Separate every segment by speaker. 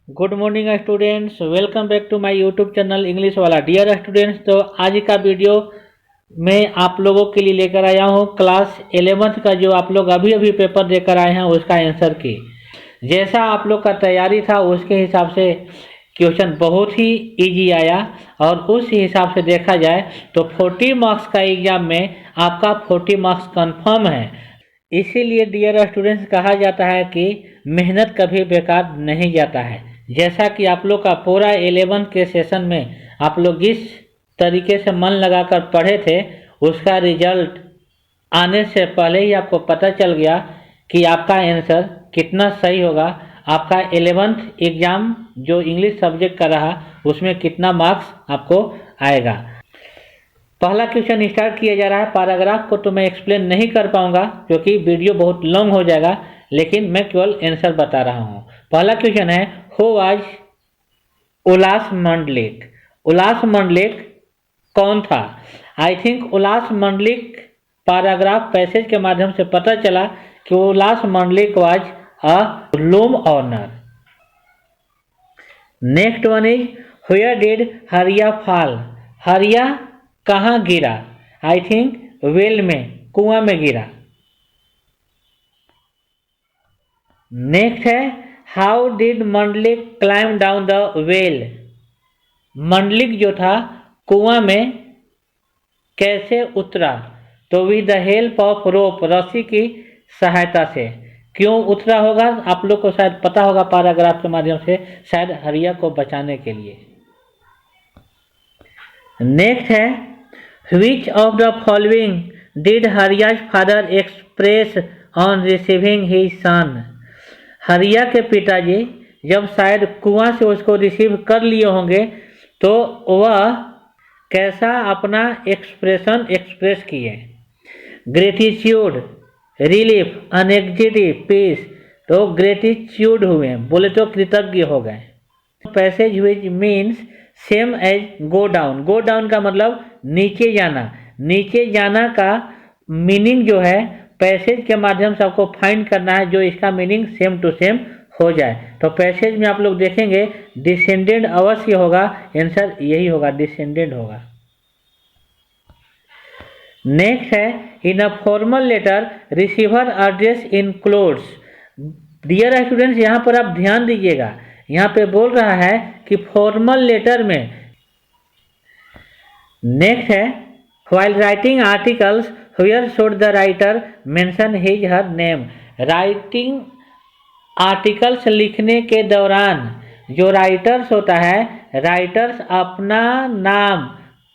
Speaker 1: Good morning students, welcome back to my YouTube channel English वाला। Dear students, तो आज का वीडियो मैं आप लोगों के लिए लेकर आया हूँ क्लास 11th का जो आप लोग अभी अभी पेपर देकर आए हैं उसका आंसर की। जैसा आप लोग का तैयारी था उसके हिसाब से क्वेश्चन बहुत ही इजी आया और उस हिसाब से देखा जाए तो 40 मार्क्स का एग्जाम में आपका 40 मार्क्स कंफर्म है। इसीलिए डियर स्टूडेंट्स कहा जाता है कि मेहनत कभी बेकार नहीं जाता है। जैसा कि आप लोग का पूरा 11 के सेशन में आप लोग जिस तरीके से मन लगाकर पढ़े थे उसका रिजल्ट आने से पहले ही आपको पता चल गया कि आपका आंसर कितना सही होगा। आपका 11th एग्जाम जो इंग्लिश सब्जेक्ट का रहा उसमें कितना मार्क्स आपको आएगा। पहला क्वेश्चन स्टार्ट किया जा रहा है। पैराग्राफ को तो मैं एक्सप्लेन नहीं कर पाऊंगा क्योंकि वीडियो बहुत लॉन्ग हो जाएगा, लेकिन मैं केवल आंसर बता रहा हूं। पहला क्वेश्चन है, हु वाज उल्लास मंडलिक। उल्लास मंडलिक कौन था? I think Ullas Mandlik paragraph passage के माध्यम से पता चला कि Ullas Mandlik was a loom owner. Next one is, where did Hariya fall. Hariya कहाँ गिरा? आई थिंक वेल में, कुआं में गिरा। नेक्स्ट है, how did Mandlik climb down the well. Mandlik जो था कुआं में कैसे उतरा? तो with the help of rope, रस्सी की सहायता से। क्यों उतरा होगा? आप लोग को शायद पता होगा पैराग्राफ के माध्यम से, शायद हरिया को बचाने के लिए। नेक्स्ट है, Which of the following did Hariya's father express on receiving his son? हरिया के पिताजी जब शायद कुआं से उसको रिसीव कर लिए होंगे तो वह कैसा अपना एक्सप्रेशन एक्सप्रेस किए? Gratitude, relief, anxiety, peace. तो ग्रेटिट्यूड हुए, बोले तो कृतज्ञ हो गए। Passage which means same as go down. Go down का मतलब नीचे जाना। नीचे जाना का मीनिंग जो है पैसेज के माध्यम से आपको फाइंड करना है जो इसका मीनिंग सेम टू सेम हो जाए। तो पैसेज में आप लोग देखेंगे डिसेंडेंट अवश्य होगा, आंसर यही होगा, डिसेंडेंट होगा। नेक्स्ट है, in a formal letter receiver address includes. Dear students, यहाँ पर आप ध्यान दीजिएगा, यहाँ पे बोल रहा है कि फॉर्मल लेटर में। नेक्स्ट है, while writing articles where should the writer mention his her name. Writing articles लिखने के दौरान जो राइटर्स होता है, राइटर्स अपना नाम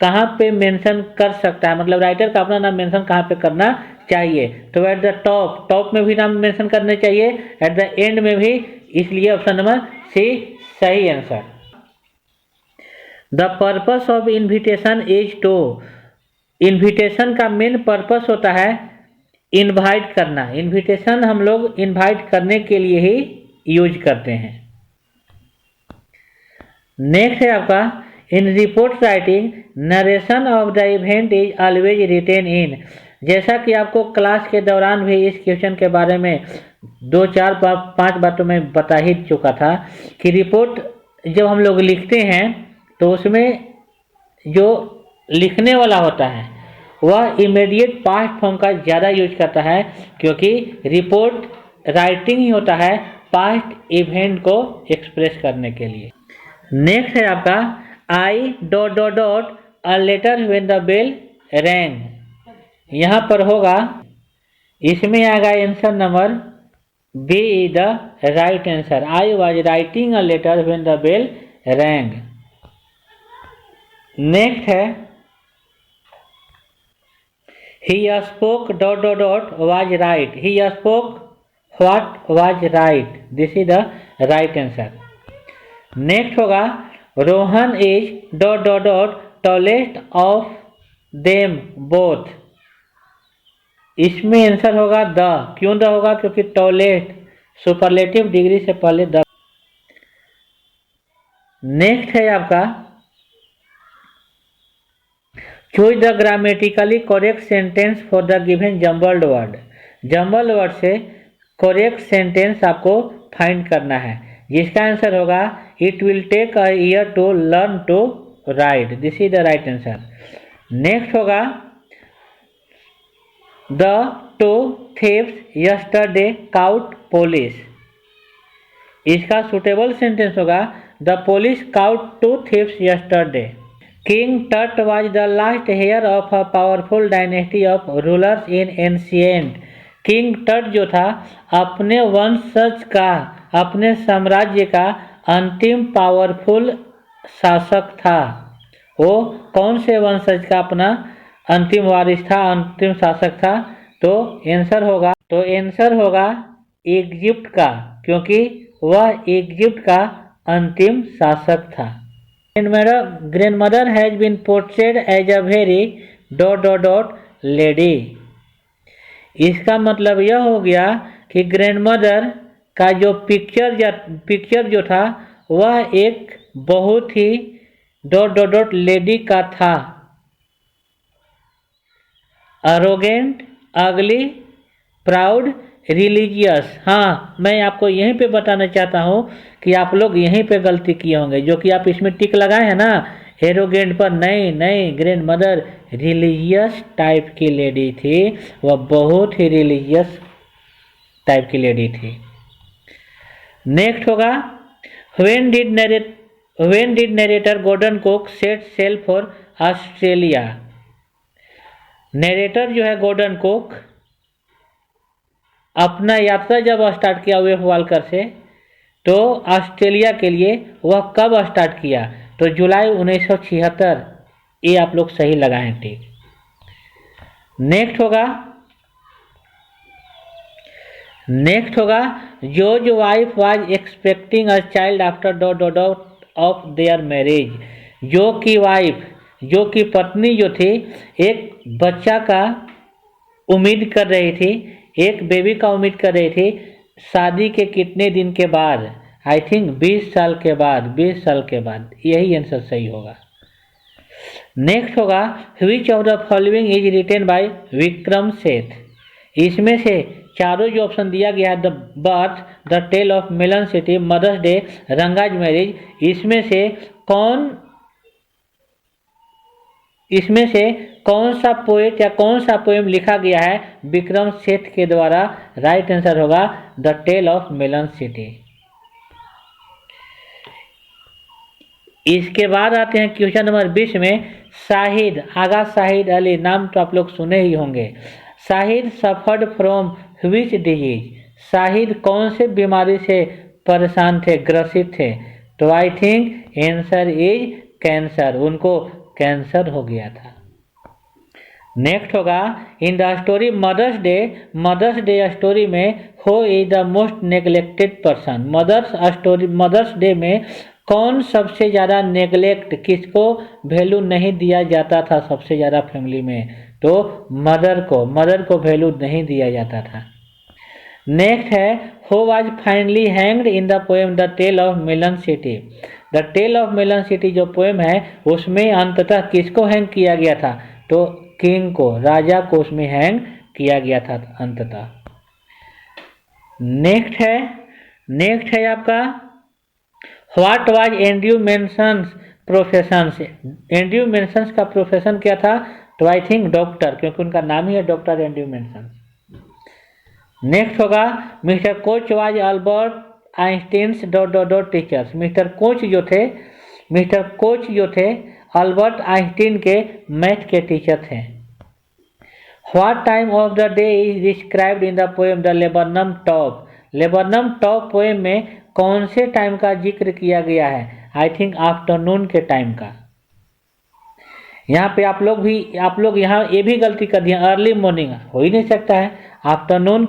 Speaker 1: कहाँ पे मेंशन कर सकता है, मतलब राइटर का अपना नाम मेंशन कहाँ पे करना चाहिए? तो एट द टॉप, टॉप में भी नाम मेंशन करने चाहिए, एट द एंड में भी। इसलिए ऑप्शन नंबर सी सही answer. The purpose of invitation is to. Invitation का मेन पर्पस होता है इनवाइट करना। इन्विटेशन हम लोग इनवाइट करने के लिए ही यूज करते हैं। नेक्स्ट है आपका, in report writing narration of the event is always written in. जैसा कि आपको क्लास के दौरान भी इस क्वेश्चन के बारे में 2-4-5 बार तो मैं बता ही चुका था कि रिपोर्ट जब हम लोग लिखते हैं तो उसमें जो लिखने वाला होता है वह इमीडिएट पास्ट फॉर्म का ज़्यादा यूज करता है, क्योंकि रिपोर्ट राइटिंग ही होता है पास्ट इवेंट को एक्सप्रेस करने के लिए। नेक्स्ट है आपका, I dot dot dot a letter when the bell rang. यहाँ पर होगा, इसमें आएगा answer number B is the right answer. I was writing a letter when the bell rang. Next है, he spoke dot dot dot was right. He spoke what was right. This is the right answer. Next होगा, Rohan is dot dot dot tallest of them both. इसमें answer होगा the. क्यों the होगा? क्योंकि tallest superlative degree से पहले the. Next है आपका, choose the grammatically correct sentence for the given jumbled word. Jumbled word से करेक्ट सेंटेंस आपको फाइंड करना है। जिसका आंसर होगा it will take a year to learn to ride. This is the right answer. Next होगा the two thieves yesterday caught police. इसका suitable sentence होगा the police caught two thieves yesterday. King Tut was the last heir of a powerful dynasty of rulers in ancient. King टट जो था अपने वंशज का, अपने साम्राज्य का अंतिम पावरफुल शासक था। वो कौन से वंशज का अपना अंतिम वारिस था, अंतिम शासक था? तो आंसर होगा इजिप्ट का, क्योंकि वह इजिप्ट का अंतिम शासक था। Grandmother has been portrayed as a very lady. इसका मतलब यह हो गया कि ग्रैंडमदर का जो पिक्चर जो था वह एक बहुत ही लेडी का था। अरोगेंट, अगली, प्राउड, रिलीजियस। हाँ, मैं आपको यहीं पे बताना चाहता हूँ कि आप लोग यहीं पे गलती किए होंगे, जो कि आप इसमें टिक लगाए हैं ना एरोगेंट पर। नहीं, ग्रैंड मदर रिलीजियस टाइप की लेडी थी, वह बहुत ही रिलीजियस टाइप की लेडी थी। नेक्स्ट होगा when did narrator Gordon Cook set sail for Australia. Narrator जो है गॉर्डन कुक अपना यात्रा जब स्टार्ट किया वेव वाल्कर से, तो ऑस्ट्रेलिया के लिए वह कब स्टार्ट किया? तो जुलाई 1976। ये आप लोग सही लगाएं, ठीक। नेक्स्ट होगा George wife was expecting a child after of their marriage. जो कि पत्नी जो थी एक बच्चा का उम्मीद कर रही थी, एक बेबी का उम्मीद कर रही थी शादी के कितने दिन के बाद? आई थिंक 20 साल के बाद। यही आंसर सही होगा। नेक्स्ट होगा which of the following is written by Vikram Seth. इसमें से चारों जो ऑप्शन दिया गया है, the birth, the tale of melon city, mother's day, Ranga's marriage, इसमें से कौन सा पोएट या कौन सा पोएम लिखा गया है विक्रम सेठ के द्वारा? राइट आंसर होगा the tale of melon city. इसके बाद आते हैं क्वेश्चन नंबर 20 में। शाहिद, आगा शाहिद अली, नाम तो आप लोग सुने ही होंगे। Shahid suffered from which disease. Shahid कौन से बीमारी से परेशान थे, ग्रसित थे? तो I think answer is cancer. उनको कैंसर हो गया था। नेक्स्ट होगा in the story Mother's Day story में who is the most neglected person. Mother's Day में कौन सबसे ज़्यादा नेग्लेक्ट, किसको वैल्यू नहीं दिया जाता था सबसे ज़्यादा फैमिली में? तो मदर को वैल्यू नहीं दिया जाता था। नेक्स्ट है who was finally hanged in the poem the tale of melon city. The tale of melon city जो पोएम है उसमें अंततः किसको हैंग किया गया था? तो किंग को, राजा को उसमें हैंग किया गया था अंततः। नेक्स्ट है आपका what was Andrew mentions professions. Andrew mentions का प्रोफेशन क्या था? तो आई थिंक डॉक्टर, क्योंकि उनका नाम ही है डॉक्टर एंड्रयू मेंशन्स। नेक्स्ट होगा mister coach was Albert Einstein's teachers. Mister coach जो थे अल्बर्ट आइंस्टीन के मैथ के टीचर थे। What time of the day is described in the poem the laburnum top. Laburnum top poem में कौन से time का जिक्र किया गया है? आई थिंक आफ्टरनून के टाइम का। यहाँ पे आप लोग यहाँ ये भी गलती कर दिया, अर्ली मॉर्निंग हो ही नहीं सकता है। आफ्टरनून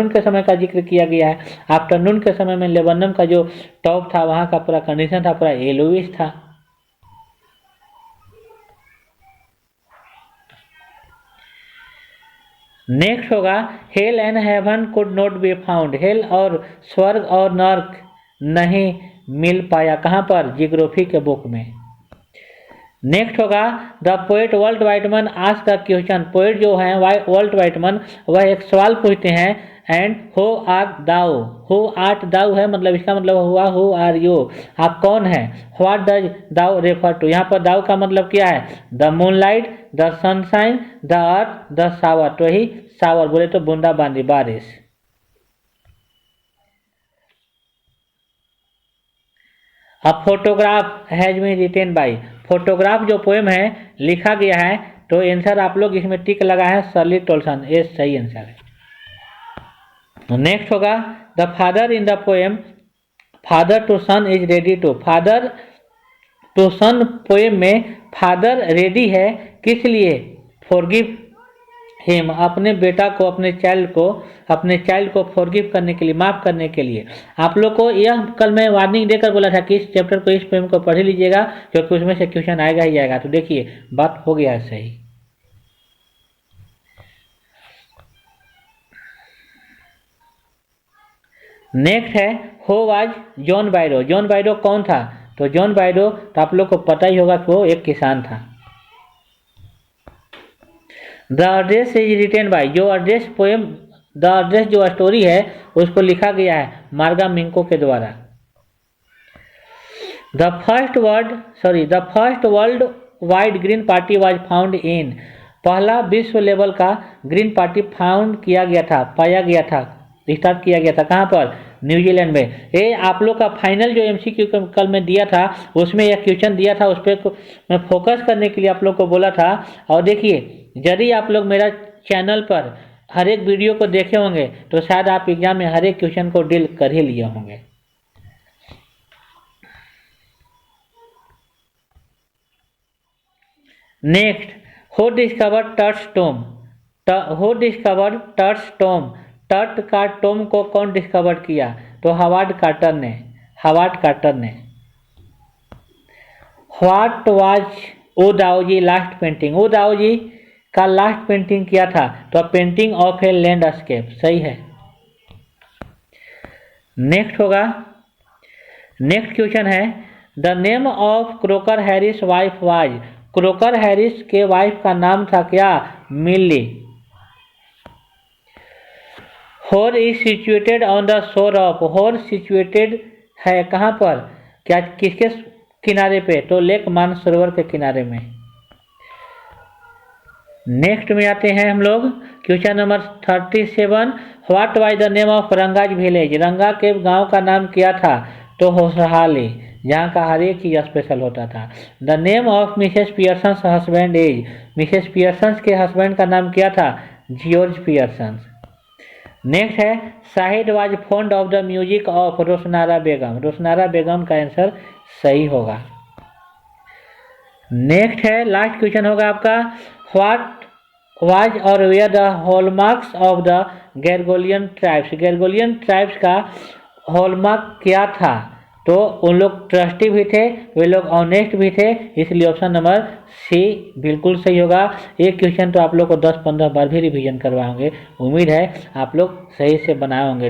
Speaker 1: के समय का जिक्र किया गया है। आफ्टरनून के समय में लेबनम का जो टॉप था वहाँ का पूरा कंडीशन था, पूरा येलोइश था। नेक्स्ट होगा hello and heaven could not be found. Hello और स्वर्ग और नर्क नहीं मिल पाया, कहाँ पर? जियोग्राफी के बुक में। नेक्स्ट होगा the poet Walt Whitman asked the question. Poet जो है वाल्ट वाइटमैन वह एक सवाल पूछते हैं and who are thou. Who art thou है, मतलब इसका मतलब हुआ हु आर यू, आप कौन है। What does thou refer to, यहाँ पर दाउ का मतलब क्या है, the moonlight, the sunshine, the earth, the shower. तो ही शावर बोले तो बूंदाबांदी, बारिश। A photograph has been written by, photograph जो पोएम है लिखा गया है, तो आंसर आप लोग इसमें टिक लगा है शर्ली टोल्सन, ये सही आंसर है। नेक्स्ट होगा the father in the poem father to son is ready to, father to son poem में फादर रेडी है किस लिए, फॉरगिव हिम, अपने बेटा को, अपने चाइल्ड को फॉरगिव करने के लिए, माफ करने के लिए। आप लोग को यह कल मैं वार्निंग देकर बोला था कि इस चैप्टर को, इस पोएम को पढ़ लीजिएगा क्योंकि उसमें से क्वेश्चन आएगा ही आएगा। तो देखिए बात हो गया है सही। नेक्स्ट है who was John Biro, John Biro कौन था, तो जॉन बायरो तो आप लोग को पता ही होगा कि वो एक किसान था। The address is written bye, जो एड्रेस पोएम, द एड्रेस जो स्टोरी है उसको लिखा गया है मार्गा मिंको के द्वारा। The first world wide green party was found in, पहला विश्व लेवल का ग्रीन पार्टी फाउंड किया गया था, पाया गया था, स्टार्ट किया गया था कहाँ पर, न्यूजीलैंड में। ये आप लोग का फाइनल जो एमसीक्यू कल मैं दिया था उसमें यह क्वेश्चन दिया था, उस पर मैं फोकस करने के लिए आप लोग को बोला था। और देखिए यदि आप लोग मेरा चैनल पर हर एक वीडियो को देखे होंगे तो शायद आप एग्जाम में हर एक क्वेश्चन को डील कर ही लिए होंगे। Next who discovered Tut's tomb, who discovered Tut's tomb, टर्ट का टॉम को कौन डिस्कवर किया, तो हावर्ड कार्टर ने, हावर्ड कार्टर ने। What was Wu Daozi last painting, Wu Daozi का लास्ट पेंटिंग किया था, तो पेंटिंग ऑफ ए लैंडस्केप, सही है। नेक्स्ट होगा, नेक्स्ट क्वेश्चन है the name of croaker Harris wife was, croaker Harris के वाइफ का नाम था क्या, मिली। होर is situated on the shore of, होर सिचुएटेड है कहाँ पर, क्या किसके किनारे पे, तो लेक मानसरोवर के किनारे में। नेक्स्ट में आते हैं हम लोग question number 37, what was the name of Ranga's village, रंगा के गांव का नाम क्या था, तो होसहाली, जहाँ का हर एक चीज स्पेशल होता था। The name of Mrs Pearson husband is, Mrs Pearson के हस्बैंड का नाम क्या था, जॉर्ज पियर्सन। नेक्स्ट है Shahid was fond of the music of Roshanara Begum, Roshanara Begum का आंसर सही होगा। नेक्स्ट है लास्ट क्वेश्चन होगा आपका, what was or were the hallmarks of the Gergolian tribes, Gergolian tribes का हॉलमार्क क्या था, तो उन लोग ट्रस्टी भी थे, वे लोग ऑनेस्ट भी थे, इसलिए ऑप्शन नंबर सी बिल्कुल सही होगा। एक क्वेश्चन तो आप लोग को 10-15 बार भी रिवीजन करवाएंगे, उम्मीद है आप लोग सही से बनाए होंगे।